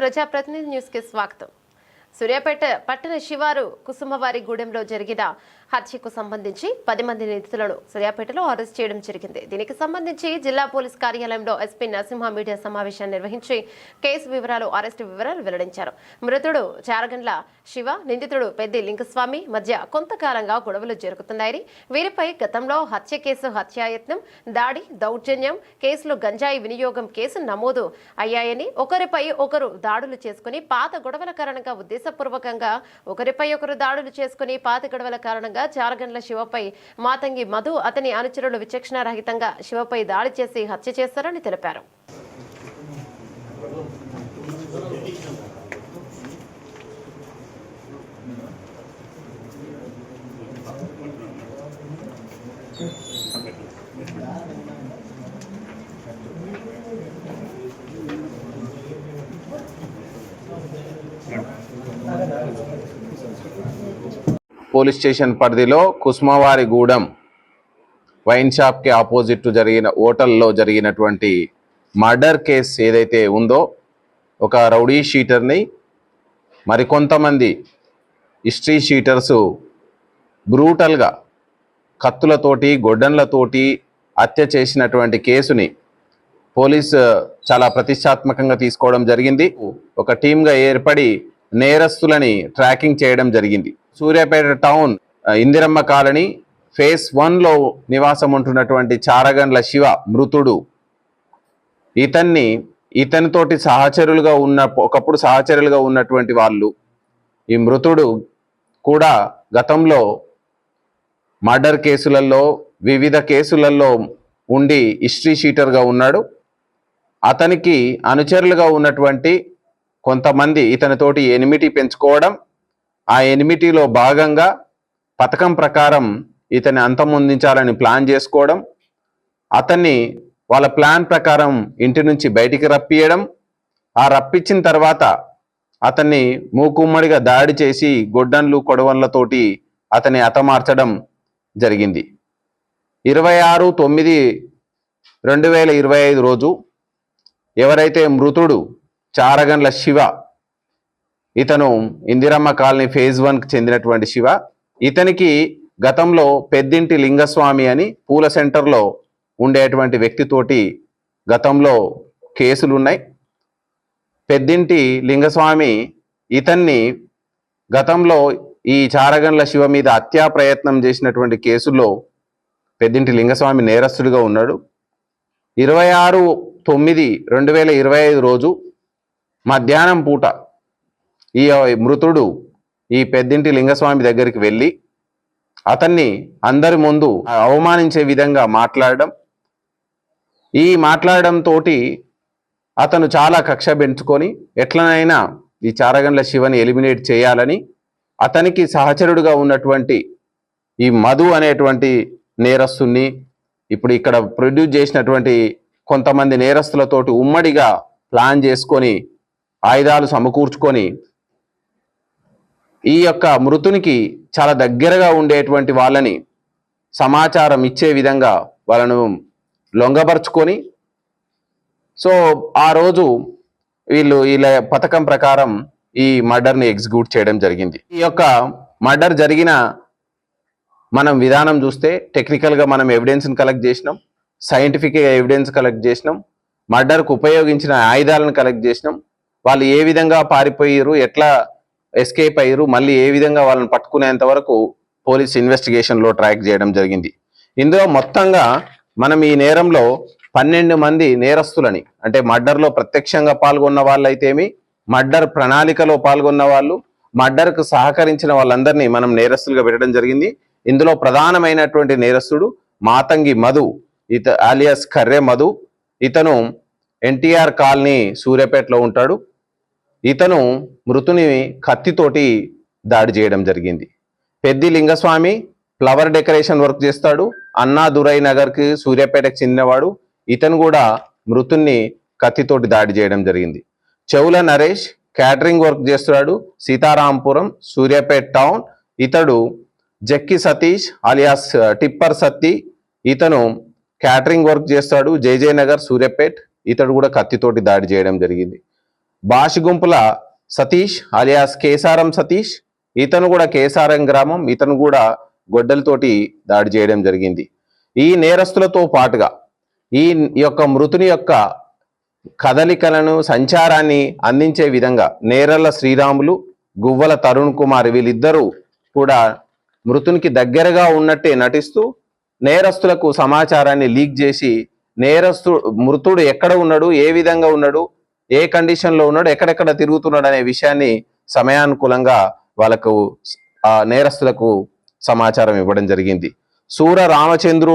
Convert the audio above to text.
ప్రజాప్రతినిధి న్యూస్ కి స్వాగతం. సూర్యాపేట పట్టణ శివారు కుసుమవారి గూడెంలో జరిగిన హత్యకు సంబంధించి 10 మంది నిందితులను సూర్యాపేటలో అరెస్ట్ చేయడం జరిగింది. దీనికి సంబంధించి జిల్లా పోలీస్ కార్యాలయంలో ఎస్పీ నరసింహ మీడియా సమావేశాన్ని నిర్వహించి కేసు వివరాలు, అరెస్టు వివరాలు వెల్లడించారు. మృతుడు చారగండ్ల శివ, నిందితుడు పెద్ది లింగస్వామి మధ్య కొంతకాలంగా గొడవలు జరుగుతున్నాయని, వీరిపై గతంలో హత్య కేసు, హత్యాయత్నం, దాడి, దౌర్జన్యం కేసులు, గంజాయి వినియోగం కేసు నమోదు అయ్యాయని, ఒకరిపై ఒకరు దాడులు చేసుకుని పాత గొడవల కారణంగా ఉద్దేశపూర్వకంగా ఒకరిపై ఒకరు దాడులు చేసుకుని పాత గొడవల కారణంగా చారగండ్ల శివపై మాతంగి మధు, అతని అనుచరులు విచక్షణారహితంగా శివపై దాడి చేసి హత్య చేశారని తెలిపారు. పోలీస్ స్టేషన్ పరిధిలో కుసుమవారిగూడెం వైన్ షాప్కి ఆపోజిట్ జరిగిన హోటల్లో జరిగినటువంటి మర్డర్ కేసు ఏదైతే ఉందో, ఒక రౌడీ షీటర్ని మరికొంతమంది హిస్టరీ షీటర్సు బ్రూటల్గా కత్తులతోటి, గొడ్డన్లతోటి హత్య చేసినటువంటి కేసుని పోలీసు చాలా ప్రతిష్టాత్మకంగా తీసుకోవడం జరిగింది. ఒక టీమ్గా ఏర్పడి నేరస్తులని ట్రాకింగ్ చేయడం జరిగింది. Suryapet town Indiramma colony phase 1లో నివాసం ఉంటున్నటువంటి చారగండ్ల శివ మృతుడు, ఇతనితోటి ఒకప్పుడు సహచరులుగా ఉన్నటువంటి వాళ్ళు, ఈ మృతుడు కూడా గతంలో మర్డర్ కేసులలో, వివిధ కేసులలో ఉండి హిస్టరీ షీటర్గా ఉన్నాడు. అతనికి అనుచరులుగా ఉన్నటువంటి కొంతమంది ఇతనితోటి ఎనిమిటీ పెంచుకోవడం, ఆ ఎనిమిటీలో భాగంగా పథకం ప్రకారం ఇతన్ని అంతమొందించాలని ప్లాన్ చేసుకోవడం, అతన్ని వాళ్ళ ప్లాన్ ప్రకారం ఇంటి నుంచి బయటికి రప్పియడం, ఆ రప్పించిన తర్వాత అతన్ని మూకుమ్మడిగా దాడి చేసి గొడ్డన్లు, కొడవన్లతోటి అతన్ని హతమార్చడం జరిగింది. 26/9/2025 రోజు ఎవరైతే మృతుడు చారగండ్ల శివ, ఇతను ఇందిరమ్మ కాలనీ ఫేజ్ 1కి చెందినటువంటి శివ, ఇతనికి గతంలో పెద్దింటి లింగస్వామి అని పూల సెంటర్లో ఉండేటువంటి వ్యక్తితోటి గతంలో కేసులున్నాయి. పెద్దింటి లింగస్వామి ఇతన్ని గతంలో ఈ చారగండ్ల శివ మీద హత్యా ప్రయత్నం చేసినటువంటి కేసుల్లో పెద్దింటి లింగస్వామి నేరస్తుడిగా ఉన్నాడు. 26/9/2025 రోజు మధ్యాహ్నం పూట ఈ మృతుడు ఈ పెద్దింటి లింగస్వామి దగ్గరికి వెళ్ళి అతన్ని అందరి ముందు అవమానించే విధంగా మాట్లాడడంతో అతను చాలా కక్ష పెంచుకొని ఎట్లనైనా ఈ చారగండ్ల శివని ఎలిమినేట్ చేయాలని అతనికి సహచరుడుగా ఉన్నటువంటి ఈ మధు అనేటువంటి నేరస్తుని, ఇప్పుడు ఇక్కడ ప్రొడ్యూస్ చేసినటువంటి కొంతమంది నేరస్తులతోటి ఉమ్మడిగా ప్లాన్ చేసుకొని ఆయుధాలు సమకూర్చుకొని ఈ యొక్క మృతునికి చాలా దగ్గరగా ఉండేటువంటి వాళ్ళని సమాచారం ఇచ్చే విధంగా వాళ్ళను లొంగపరుచుకొని, సో ఆ రోజు వీళ్ళ పథకం ప్రకారం ఈ మర్డర్ని ఎగ్జిక్యూట్ చేయడం జరిగింది. ఈ యొక్క మర్డర్ జరిగిన మనం విధానం చూస్తే టెక్నికల్గా మనం ఎవిడెన్స్ని కలెక్ట్ చేసినాం, సైంటిఫిక్ ఎవిడెన్స్ కలెక్ట్ చేసినాం, మర్డర్కు ఉపయోగించిన ఆయుధాలను కలెక్ట్ చేసినాం, వాళ్ళు ఏ విధంగా పారిపోయారు, ఎట్లా ఎస్కేప్ అయ్యారు, మళ్ళీ ఏ విధంగా వాళ్ళని పట్టుకునేంత వరకు పోలీస్ ఇన్వెస్టిగేషన్లో ట్రాక్ చేయడం జరిగింది. ఇందులో మొత్తంగా మనం ఈ నేరంలో 12 మంది నేరస్తులని, అంటే మర్డర్లో ప్రత్యక్షంగా పాల్గొన్న వాళ్ళైతేమి, మర్డర్ ప్రణాళికలో పాల్గొన్న వాళ్ళు, మర్డర్కు సహకరించిన వాళ్ళందరినీ మనం నేరస్తులుగా పెట్టడం జరిగింది. ఇందులో ప్రధానమైనటువంటి నేరస్తుడు మాతంగి మధు, ఆలియాస్ కర్రె మధు. ఇతను ఎన్టీఆర్ కాలనీ సూర్యాపేటలో ఉంటాడు. ఇతను మృతుని కత్తితోటి దాడి చేయడం జరిగింది. Peddi Lingaswamy flower decoration work చేస్తాడు, అన్నాదురై నగర్కి సూర్యాపేటకు చెందినవాడు. ఇతను కూడా మృతుని కత్తితోటి దాడి చేయడం జరిగింది. చెవుల నరేష్ క్యాటరింగ్ వర్క్ చేస్తున్నాడు, సీతారాంపురం సూర్యాపేట టౌన్. ఇతడు జక్కి సతీష్ అలియాస్ టిప్పర్ సత్తి, ఇతను క్యాటరింగ్ వర్క్ చేస్తాడు, జేజే నగర్ సూర్యాపేట్. ఇతడు కూడా కత్తితోటి దాడి చేయడం జరిగింది. బాషిగుంపుల సతీష్ అలియాస్ కేసారం సతీష్, ఇతను కూడా కేసారం గ్రామం, ఇతను కూడా గొడ్డలతోటి దాడి చేయడం జరిగింది. ఈ నేరస్తులతో పాటుగా ఈ యొక్క మృతుని యొక్క కదలికలను సంచారాన్ని అందించే విధంగా నేరళ్ళ శ్రీరాములు, గువ్వల తరుణ్ కుమార్ వీళ్ళిద్దరూ కూడా మృతునికి దగ్గరగా ఉన్నట్టే నటిస్తూ నేరస్తులకు సమాచారాన్ని లీక్ చేసి మృతుడు ఎక్కడ ఉన్నాడు, ఏ విధంగా ఉన్నాడు, ఏ కండిషన్లో ఉన్నాడు, ఎక్కడెక్కడ తిరుగుతున్నాడు అనే విషయాన్ని సమయానుకూలంగా వాళ్ళకు నేరస్తులకు సమాచారం ఇవ్వడం జరిగింది. సూర రామచంద్రు